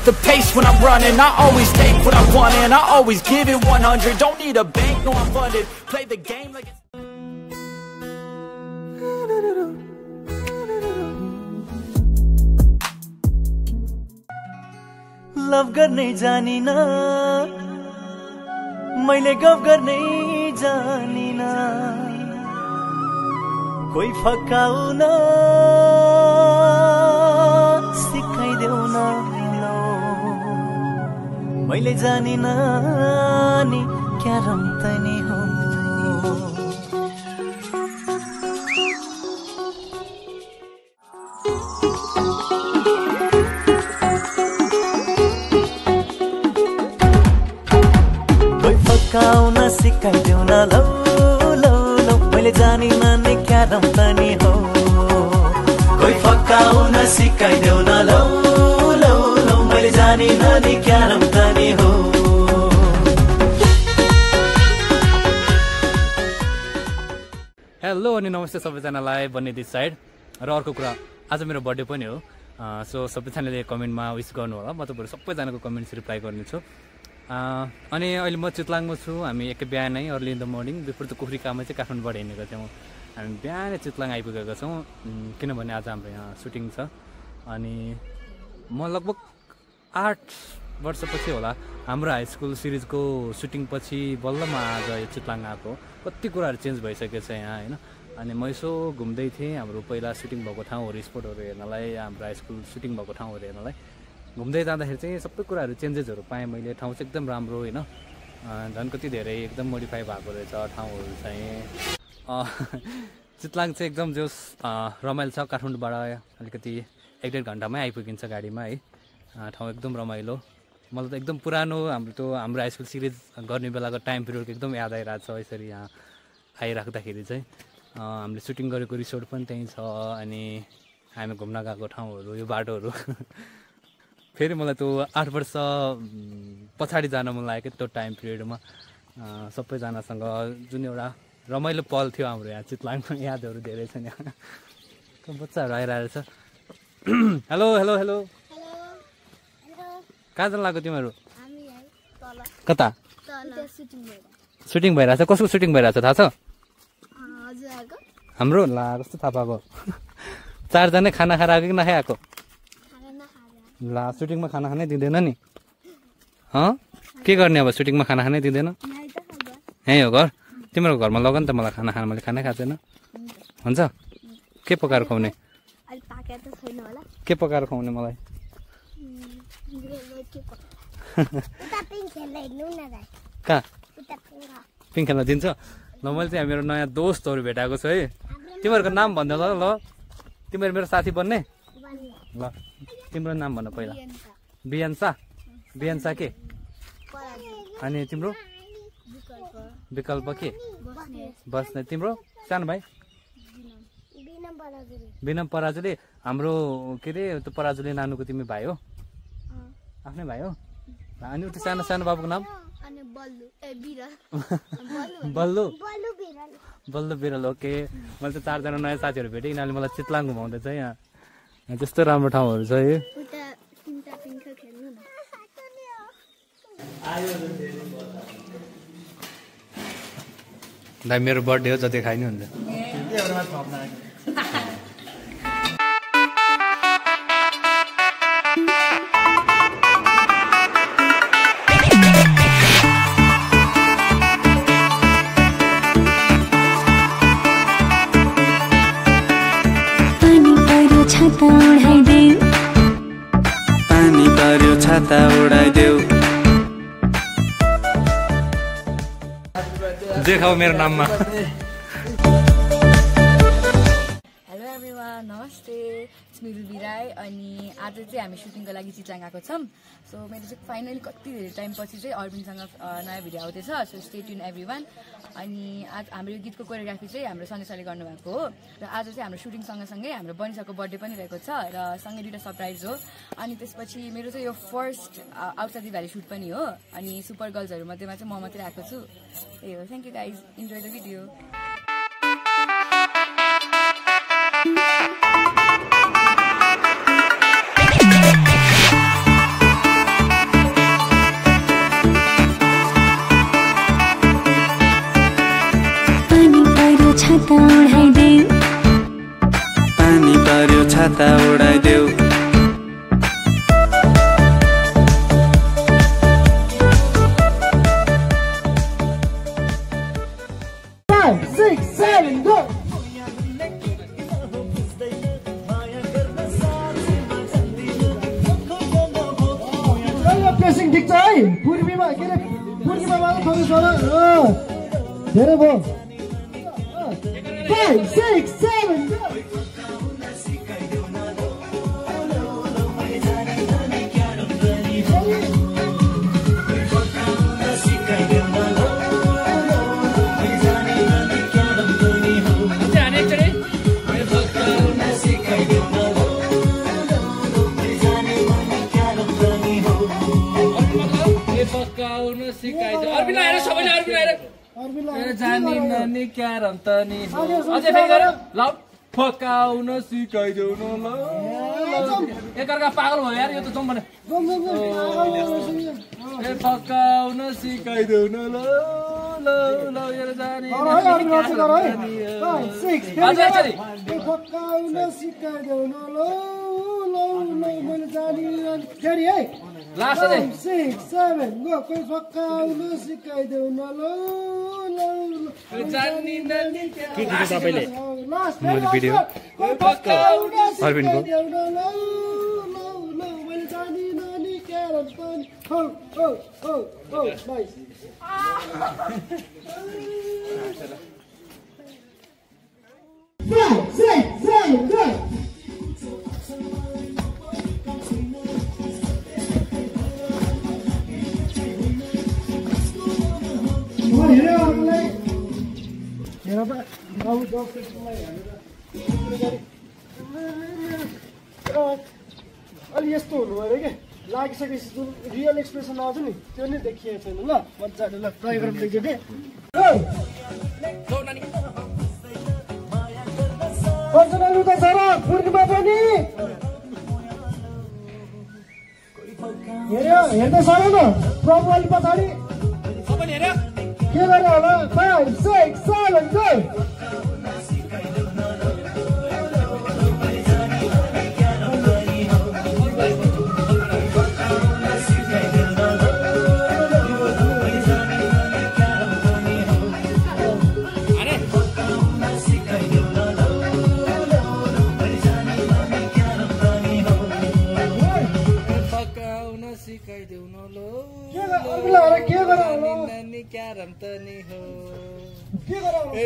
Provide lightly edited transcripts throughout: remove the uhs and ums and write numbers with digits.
the pace when I'm running. I always take what I want and I always give it 100. Don't need a bank, no I'm funded. Play the game like it's... love गर्नै जानिन मैले गफ गर्नै जानिन कोही फकाउन सिकाइदेऊ न मैले जानिन नि क्या रम तनी हो फकाउन सिकाइदेऊ न लौ लौ लौ मैले जानिन नि क्या रम तनी हो कोही फकाउन सिकाइदेऊ न लौ लौ लौ मैले जानिन नि क्या रम तनी हो हेलो अनि नमस्ते सबैजनालाई बन्ने दिस साइड र अर्को कुरा आज मेरो बर्थडे पनि हो सो सबैजनाले कमेन्टमा विश गर्नु होला म तपाईहरु सबैजनाको कमेन्ट्स रिप्लाई गर्नेछु अनि अहिले म चितलाङमा छु हामी एकै बिहानै early in the morning before the कुखुरी काममा चाहिँ काठमाडौँबाट हिँडेको थियौँ हामी बिहानै चितलाङ आइपुगेका छौँ किनभने आज हाम्रो यहाँ सुटिङ छ अनि म लगभग 8 वर्षपछि होला हाम्रो हाई स्कुल सिरिजको सुटिङ पछि बल्ल म आज यो चितलाङ आएको कति कुराहरू चेन्ज भइसकेको छ यहाँ हैन अनि म यसो घुम्दै थिएँ हाम्रो पहिला सुटिङ भएको ठाउँहरू स्पोटहरू हेर्नलाई हाम्रो हाई स्कुल सुटिङ भएको ठाउँहरू हेर्नलाई घुम्दै जाँदाखेरि चाहिँ सबै कुराहरू चेन्जेसहरू पाएँ मैले ठाउँ चाहिँ एकदम राम्रो हैन झन् कति धेरै एकदम मोडिफाई भएको रहेछ ठाउँहरू चाहिँ चितलाङ चाहिँ एकदम जोस रमाइलो छ काठमाडौँबाट अलिकति 1-1.5 घन्टामै आइपुगिन्छ गाडीमा है ठाउँ एकदम रमाइलो मलाई त एकदम पुरानो हाम्रो हाई स्कुल सिरिज गर्ने बेलाको टाइम पिरियडको एकदम याद आइरहेको छ यसरी यहाँ आइराख्दाखेरि चाहिँ हामीले सुटिङ गरेको रिसोर्ट पनि त्यहीँ छ अनि हामी घुम्न गएको ठाउँहरू यो बाटोहरू फेरि मलाई त्यो 8 वर्ष पछाडि जान मन लाग्यो त्यो टाइम पिरियडमा सबैजनासँग जुन एउटा रमाइलो पल थियो हाम्रो यहाँ चितलाङको यादहरू धेरै छन् यहाँ बच्चाहरू आइरहेको छ हेलो हेलो हेलो कहाँ जान लाग्यो तिमीहरू कता सुटिङ भइरहेछ कसको सुटिङ भइरहेछ थाहा छ हाम्रो ला कस्तो थाहा पाएको 4 जना खाना खाएर आएको कि नखाएको ला सुटिङमा खाना खानै दिँदैन नि के गर्ने अब सुटिङमा खाना खानै दिँदैन यहीँ हो घर तिम्रो घरमा लग नि त मलाई खाना खान मैले खानै खाएको छैन हुन्छ के पकाएर खुवाउने के पकाएर खुवाउने मलाई कहाँ पिङ खेल्न दिन्छ ल मैले चाहिँ मेरो नयाँ दोस्तहरू भेटाएको छु है तिमीहरूको नाम भन्दा ल तिमीहरू मेरो साथी बन्ने ल तिम्रो नाम भन पहिला बियन्सा के अनि तिम्रो विकल्प के बस्ने तिम्रो सानो भाइ विनम पराजुली हाम्रो के अरे त्यो पराजुली नानुको तिमी भाइ हो आफ्नै भाइ हो अनि उति सानो सानो बाबुको नाम बल्लु बिरल ओके मैले त 4 जना नयाँ साथीहरू भेटेँ यिनीहरूले मलाई चितलाङ घुमाउँदै छ यहाँ त्यस्तो राम्रो ठाउँहरू छ है दाइ मेरो बर्थडे हो जति खाइ नि हुन्छ पानी पर्यो छाता उडाइदेऊ देखाऊ मेरो नाममा हेलो एभ्रिवान नमस्ते स्मिरुल बिराई अनि आज चाहिँ हामी सुटिङको लागि चितलाङ आएको छौँ सो मेरो चाहिँ फाइनली कति धेरै टाइम पछि चाहिँ अरविन्दसँग नयाँ भिडियो आउँदैछ सो स्टे ट्युन एभ्रिवान अनि आज हाम्रो यो गीतको कोरियोग्राफी चाहिँ हाम्रो सन्जय सरले गर्नुभएको हो र आज चाहिँ हाम्रो सुटिङ सँगसँगै हाम्रो बनिसाको बर्थडे पनि रहेको छ र सँगै 2टा सरप्राइज हो अनि त्यसपछि मेरो चाहिँ यो first outside the valley shoot पनि हो अनि सुपर गर्ल्सहरू मध्येमा चाहिँ म मात्रै आएको छु त्यही हो thank you guys enjoy the video छाता उडाइदेऊ पानी पर्यो छाता उडाइदेऊ 5, 6, 7, go! प्रेसिङ ठिक छ है पूर्वीमा के अरे पूर्वीमा मात्र फोकस गर धेरै भयो 5, 6, 7, go! फकाउन सिकाइदेऊ न ल एकअर्का पागल भयो यार यो त जाउँ भने फकाउन सिकाइदेऊ न ल ल ल यो जानी फकाउन सिकाइदेऊ न ल ल मैले जानी फेरि है लास्ट 6, 7, go! कोही फकाउन सिकाइदेऊ न ल जानी नानी के गीत तपाईले मैले भिडियो अरविन्दको मैले जानी नानी क्यारम पनि हो नाइस 5, 6, 7, go! अलि यस्तो हुनु अरे क्या लागिसकेपछि जुन रियल एक्सप्रेसन आउँछ नि त्यो नै देखिएको छैन ल मजाले ल ट्राई गरेर एकचोटि कञ्चनालु त छ र पूर्णिमा पनि हेर्दै सर न प्रभु अलि पछाडि के गरेर होला 5, 6, 7, go!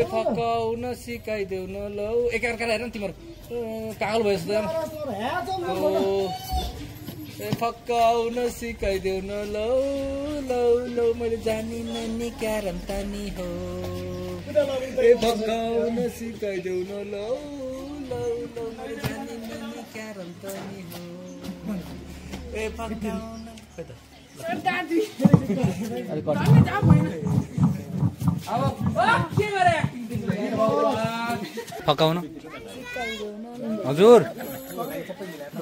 फकाउन सिकाइदेऊ न ल एकअर्कालाई हेर न तिम्रो पागल भयो जस्तो फकाउन सिकाइदेऊ न ल ल ल मैले जानिनँ नि क्यारम तानी हो फकाउन सिकाइदेऊ न ल ल ल मैले जानिनँ नि क्यारम तानी हो फकाउन फकाउन हजुर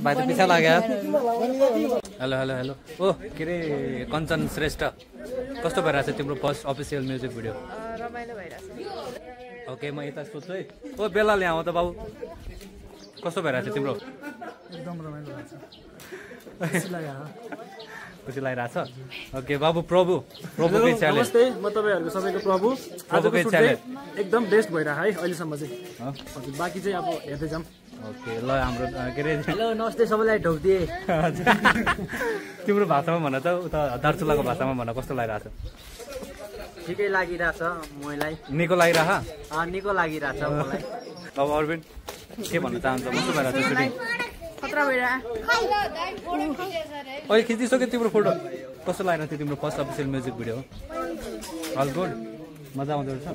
भाइ त पिछा लाग्यो हेलो हेलो हेलो ओ के अरे कञ्चन श्रेष्ठ कस्तो भइरहेछ तिम्रो फर्स्ट अफिसियल म्युजिक भिडियो रमाइलो भइरहेछ ओके म यता सोध्छु है ओ बेला ल्याऊ त बाबु कस्तो भइरहेछ तिम्रो एकदम रमाइलो भएको खुसी लागिरहेछ ओके बाबु प्रभुकै च्यालेन्ज नमस्ते म तपाईहरुको सबैको प्रभु प्रभुकै च्यालेन्ज एकदम बेस्ट भइरहेको है अहिलेसम्म चाहिँ बाँकी चाहिँ अब हेर्दै जाम ओके ल हाम्रो के अरे हेलो नमस्ते सबैलाई ढोक्दिए तिम्रो भाषामा भन त उता दार्चुलाको भाषामा भन कस्तो लागिरहेछ ठिकै लागिरहेछ मलाई निको लागिरह निको लागिरहेछ मलाई अब अरविन्द के भन्न चाहन्छ कस्तो भइरहेछ सुटिङ खतरा भइरहेछ अहिले खिचिसक्यो तिम्रो फोटो कस्तो लागिरहेको थियो तिम्रो first official music video all good मजा आउँदो रहेछ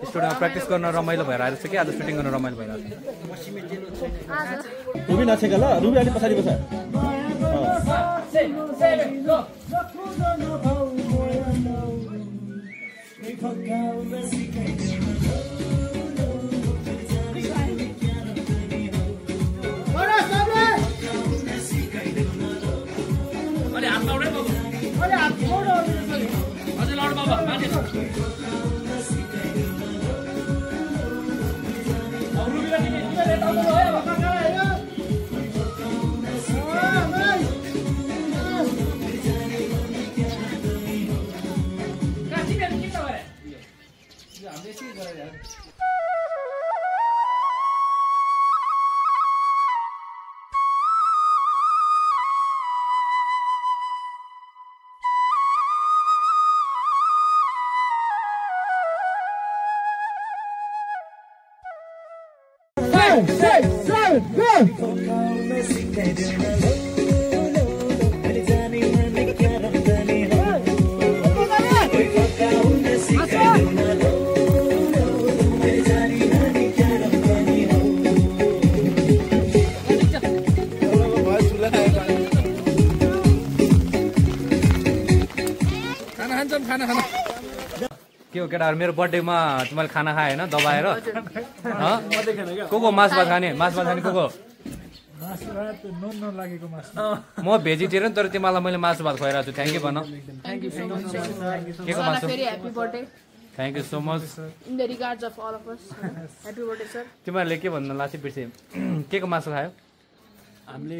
स्टुडियोमा प्र्याक्टिस गर्न रमाइलो भएर आएको छ कि आज सुटिङ गर्न रमाइलो भइरहेको छ रुबी नाचेका ल रुबी अलि पछाडि बस के हो केटाहरू मेरो बर्थडेमा तिमीले खाना खाए होइन दबाएर को मासु भात खाने को म भेजिटेरियन तर तिमीलाई मैले मासु भात खुवाइरहेको छु थ्याङ्क यू भन के को मासु थ्याङ्क यू सो मच तिमीहरूले के भन्नु लास्ट बिर्से के को मासु खायो हामीले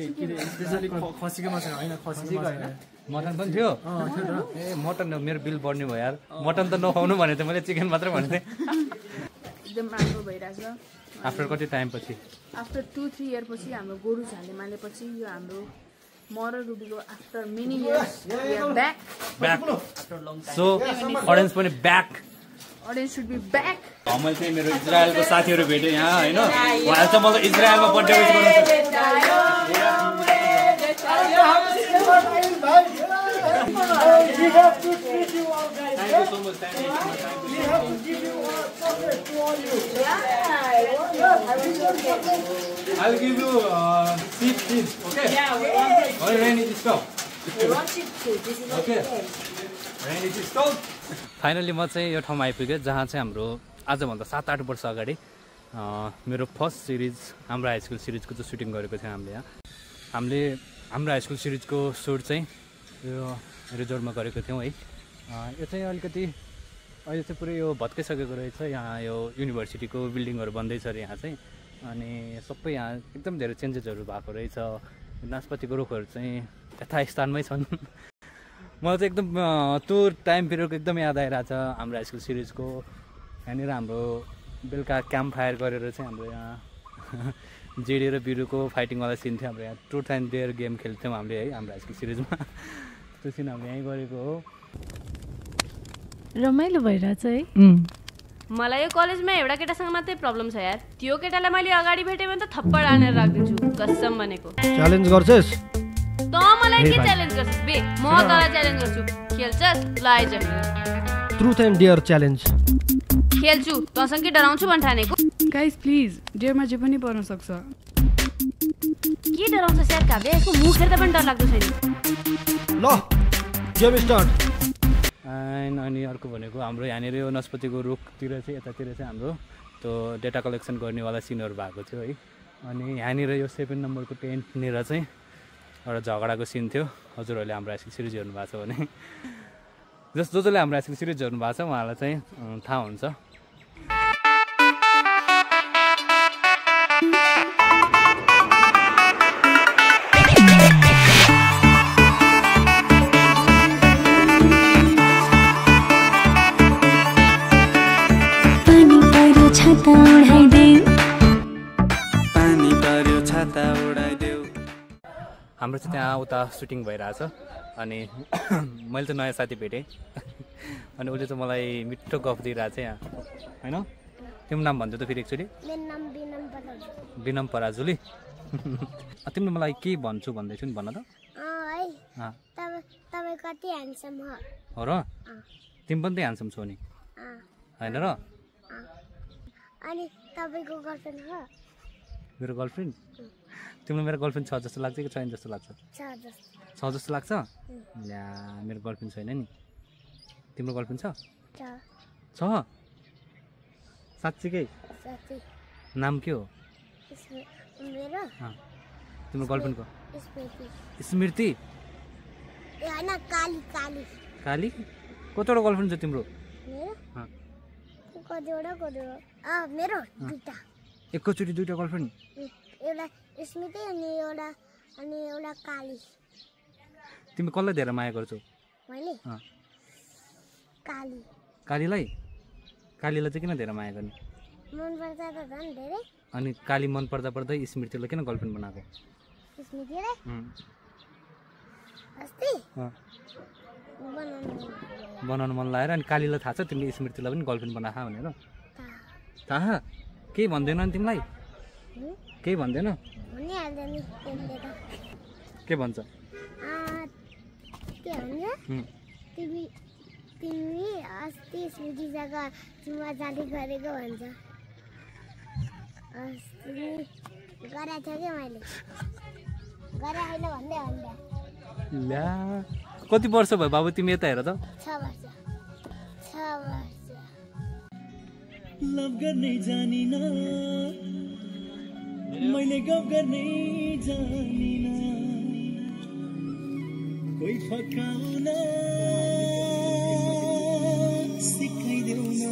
स्पेशली खसीको मासु होइन खसीको होइन मटन पनि थियो ए मटन मेरो बिल बढ्ने भयो यार मटन त नखाउनु भनेको थिएँ मैले चिकन मात्रै भनेको थिएँ एकदम राम्रो भइरहेछ आफ्टर कति टाइम पछि आफ्टर 2-3 इयर पछि हाम्रो गोरु झाले मालेपछि यो हाम्रो म र रुबीको after many years back so audience पनि back audience should be back मैले चाहिँ मेरो इजरायलको साथीहरू भेटेँ यहाँ होइन उहाँले चाहिँ मलाई इजरायलमा बर्थडे विस गर्नुहुन्छ We have to treat you all guys. Thank you so much. Thank you. We have to give you a chocolate to all you. I'll give you seeds, okay? Yeah. Or rain is stop. We want it to. This is Okay. Rain is stop. Finally म चाहिँ यो ठाउँमा आइपुगेँ जहाँ चाहिँ हाम्रो आजभन्दा 7-8 वर्ष अगाडि मेरो फर्स्ट सिरिज हाम्रो हाई स्कुल सिरिजको चाहिँ सुटिङ गरेको थियो हामीले हाम्रो हाई स्कुल सिरिजको सुट चाहिँ यो रिजोर्टमा गरेको थियौँ है यो चाहिँ अलिकति अहिले चाहिँ पुरै यो भत्काइसकेको रहेछ यहाँ यो युनिभर्सिटीको बिल्डिङहरू बन्दैछ अरे यहाँ चाहिँ अनि सबै यहाँ एकदम धेरै चेन्जेसहरू भएको रहेछ नासपातीको रुखहरू चाहिँ यथास्थानमै छन् मलाई चाहिँ एकदम त्यो टाइम पिरियडको एकदम याद आइरहेछ हाम्रो हाई स्कुल सिरिजको यहाँनिर हाम्रो बेलुका क्याम्प फायर गरेर चाहिँ हाम्रो यहाँ जेडी र बिरुको फाइटिङवाला सिन थियो हाम्रो यहाँ ट्रुथ एन्ड डेयर गेम खेल्थ्यौँ हामीले है हाम्रो हाई स्कुल सिरिजमा त्यो सिन हामीले यहीँ गरेको हो रमाइलो भइरहेछ है मलाई यो कलेजमा एउटा केटासँग मात्रै प्रब्लम छ यार त्यो केटालाई मैले अगाडि भेटेँ भने त थप्पड हानेर राखिदिन्छु कसम भनेको च्यालेन्ज गर्छस् त मलाई के च्यालेन्ज गर्छस् बे म तँलाई च्यालेन्ज गर्छु खेल्छस् ल आइज ट्रुथ एन्ड डेयर च्यालेन्ज खेल्छु तँसँग के डराउँछु भन् ठानेको गाइस प्लिज डेयरमा जे पनि पर्न सक्छ के डराउँछ स्यार काभ्रे यसको मुख हेर्दा पनि डर लाग्दो छैन ल गेम स्टार्ट अनि अर्को भनेको हाम्रो यहाँनिर यो नस्पतिको रुखतिर चाहिँ यतातिर चाहिँ हाम्रो त्यो डेटा कलेक्सन गर्नेवाला सिनहरू भएको थियो है अनि यहाँनिर यो 7 नम्बरको टेन्टनिर चाहिँ एउटा झगडाको सिन थियो हजुरहरूले हाम्रो हाई स्कुल सिरिज हेर्नु भएको छ भने जसले हाम्रो हाई स्कुल सिरिज हेर्नु भएको छ उहाँलाई चाहिँ थाहा हुन्छ हाम्रो चाहिँ त्यहाँ उता सुटिङ भइरहेछ अनि मैले चाहिँ नयाँ साथी भेटेँ अनि उसले चाहिँ मलाई मिठो गफ दिइरहेको छ यहाँ होइन तिम्रो नाम भन्थ्यो त फेरि एक्चुअली विनम पराजुली तिमीले मलाई के भन्छु भन्दैछु नि भन त हो र तिमी पनि त ह्यान्डसम छौ नि होइन र अनि तपाईको गर्लफ्रेन्ड हो मेरो गर्लफ्रेन्ड तिमीलाई मेरो गर्लफ्रेन्ड छ जस्तो लाग्छ कि छैन जस्तो लाग्छ छ जस्तो लाग्छ ल्या मेरो गर्लफ्रेन्ड छैन नि तिम्रो गर्लफ्रेन्ड छ साँच्चीकै नाम के हो तिम्रो गर्लफ्रेन्डको स्मृति काली कतिवटा गर्लफ्रेन्ड छ तिम्रो एकैचोटि दुईटा गर्लफ्रेन्ड एउटा स्मृति अनि एउटा काली तिमी कसलाई धेरै माया गर्छौ मैले कालीलाई चाहिँ किन धेरै माया गर्ने मन पर्छ त झन् धेरै अनि काली मन पर्दा पर्दै स्मृतिलाई किन गर्लफ्रेन्ड बनाएको स्मृतिलाई अस्ति बनाउनु मन लागेर अनि कालीलाई थाहा छ तिमीले स्मृतिलाई पनि गर्लफ्रेन्ड बनाखा भनेर थाहा केही भन्दैन नि तिमीलाई केही भन्दैन भनिहाल्छ नि त्यसले त के भन्छ के भन्छ तिमी तिमी अस्ति स्मृतिसँग चुमा जाँदै गरेको भन्छ अस्ति गरेको थियो कि मैले गरे होइन भन्दै भन्दै ल्या कति वर्ष भयो बाबु तिमी यता हेर त 6 वर्ष लभ गर्ने जानिन मैले गफ गर्ने जानिन कोही फकाउन सिकाइदेऊ न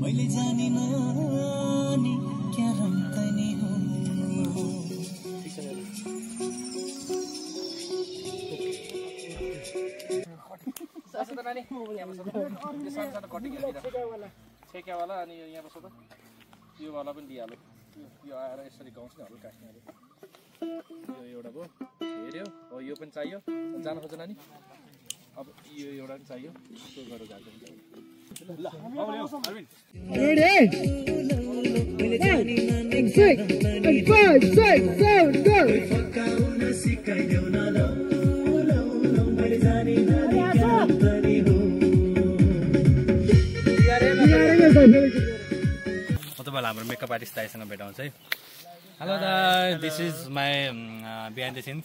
मैले जानिन नि क्या रम्तनी हो छेक्यावाला अनि यहाँ बस्छ त यो वाला पनि दिइहाल्यो यो आएर यसरी गाउँछ नि हल्का काट्नेले यो एउटा भयो हेऱ्यो हो यो पनि चाहियो जान खोज्छ नानी अब यो एउटा पनि चाहियो त्यो गरेर जान्छ ल अब ल्याऊ अरविन्द तपाईँलाई हाम्रो मेकअप आर्टिस्ट दाइसँग भेटाउँछ है हेलो दाइ this is my behind the since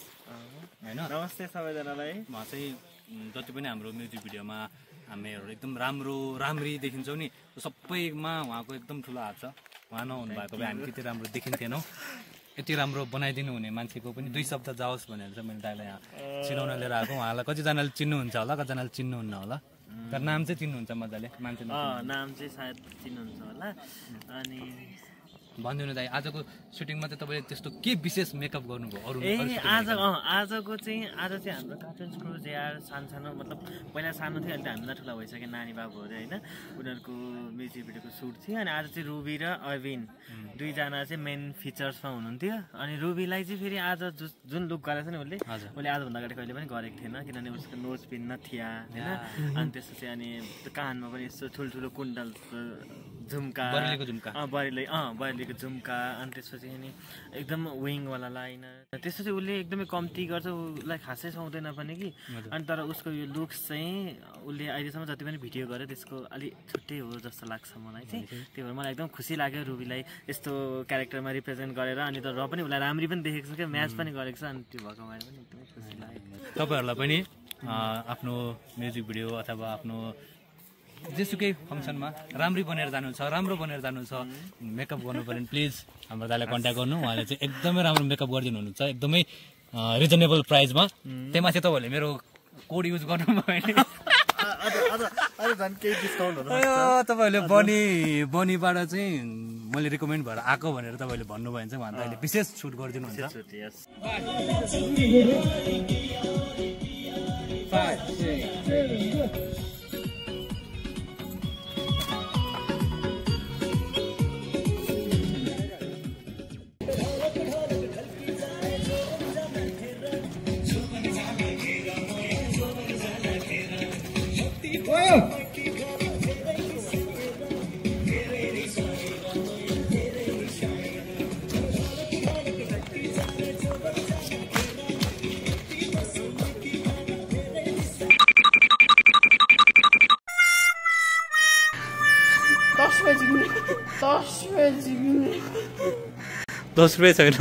होइन नमस्ते सबैजनालाई म चाहिँ जति पनि हाम्रो म्युजिक भिडियोमा हामीहरू एकदम राम्री देखिन्छौँ नि सबैमा उहाँको एकदम ठुलो हात छ उहाँ नहुनु भएको भए हामी त्यति राम्रो देखिन्थेनौँ यति राम्रो बनाइदिनु हुने मान्छेको पनि 2 शब्द जाओस् भनेर चाहिँ मैले दाइलाई यहाँ चिनाउन लिएर आएको उहाँलाई कतिजनाले चिन्नुहुन्छ होला कतिजनाले चिन्नुहुन्न होला तर नाम चाहिँ चिन्नुहुन्छ मजाले मान्छे नाम चाहिँ सायद चिन्नुहुन्छ होला अनि भनिदिनु दाइ आजको सुटिङमा चाहिँ तपाईँले त्यस्तो के विशेष मेकअप गर्नुभयो अरू आजको चाहिँ हाम्रो कार्टुन क्रुज यार सानो मतलब पहिला सानो थियो अहिले त हामीलाई ठुला भइसक्यो नानी बाबुहरू होइन उनीहरूको म्युजिक भिडियोको सुट थियो अनि आज चाहिँ रुबी र अरविन दुईजना चाहिँ मेन फिचर्समा हुनुहुन्थ्यो अनि रुबीलाई चाहिँ फेरि आज जुन लुक गरेको छ नि उसले आजभन्दा अगाडि कहिले पनि गरेको थिएन किनभने उसको नोज पिन नथिया होइन अनि त्यसपछि अनि कानमा पनि यस्तो ठुल्ठुलो कुण्डल झुम्का बरेलीको झुम्का अनि त्यसपछि अनि एकदम विङवाला लाइन त्यसपछि उसले एकदमै कम्ती गर्छ उसलाई खासै सुहाउँदैन पनि कि अनि तर उसको यो लुक्स चाहिँ उसले अहिलेसम्म जति पनि भिडियो गर्यो त्यसको अलिक छुट्टै हो जस्तो लाग्छ मलाई चाहिँ त्यही भएर मलाई एकदम खुसी लाग्यो रुबीलाई यस्तो क्यारेक्टरमा रिप्रेजेन्ट गरेर अनि तर पनि उसलाई राम्री पनि देखेको छ क्या म्याच पनि गरेको छ अनि त्यो भएको भएर पनि एकदमै खुसी लाग्यो तपाईँहरूलाई पनि आफ्नो म्युजिक भिडियो अथवा आफ्नो जेसुकै फङ्सनमा राम्रो बनेर जानु छ मेकअप गर्नु पर्यो भने प्लिज हाम्रो दाइलाई कन्ट्याक्ट गर्नु उहाँले चाहिँ एकदमै राम्रो मेकअप गरिदिनु हुनुहुन्छ एकदमै रिजनेबल प्राइसमा त्यहीमाथि तपाईँहरूले मेरो कोड युज गर्नुभयो भने तपाईँहरूले बनीबाट चाहिँ मैले रिकमेन्ड भएर आएको भनेर तपाईँले भन्नुभयो भने चाहिँ उहाँ दाइले विशेष छुट गरिदिनुहुन्छ दस रुपियाँ छैन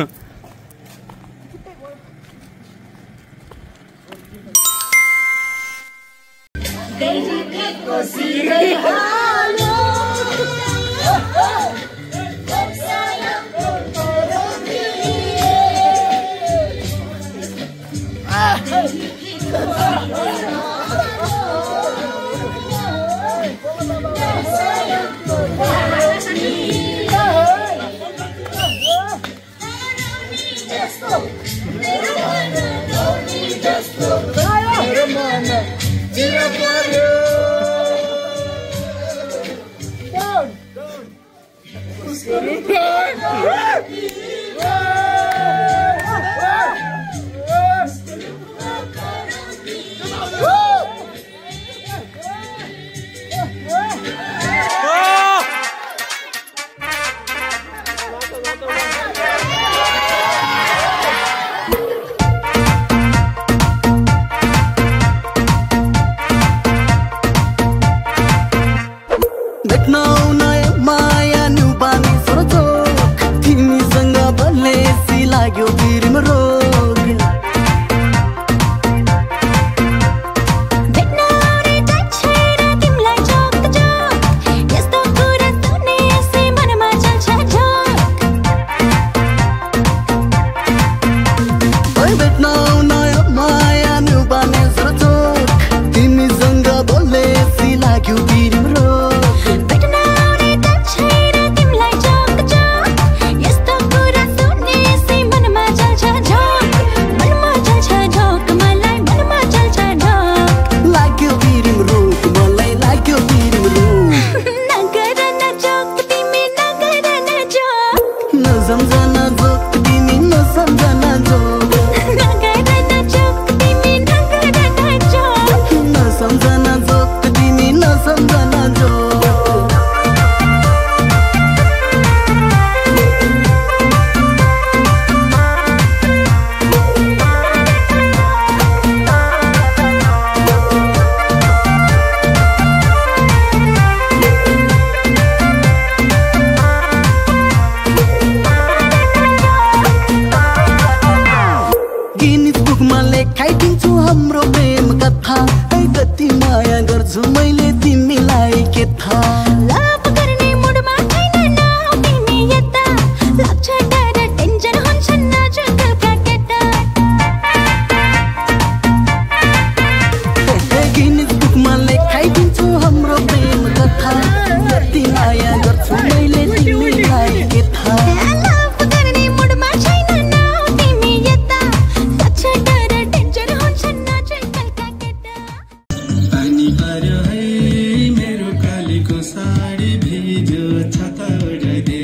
कथा कति माया गर्छु मैले तिमीलाई के थाहा लभ गर्ने मुडमा छैन नाउ तिमी यता लाग्छ डर टेन्सन हुन्छ नाजुकका केटा गिनिज बुकमा लेखाइदिन्छु हाम्रो प्रेम कथा कति माया गर्छु मैले तिमीलाई के थाहा लभ गर्ने मुडमा छैन नाउ तिमी यता लाग्छ डर टेन्सन हुन्छ नाजुकका केटा पानी पर्यो है मेरो कालीको साडी भिज्यो छाता उडाइदे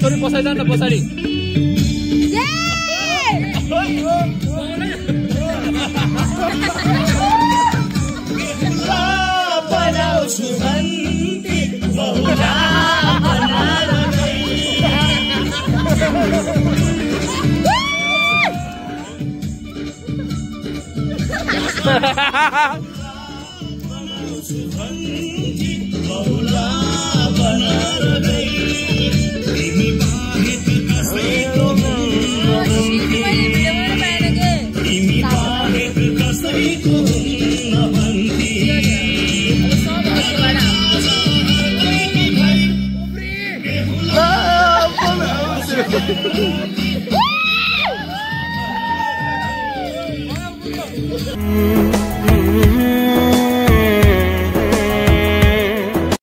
थोरै पछाडि जान पछाडि रे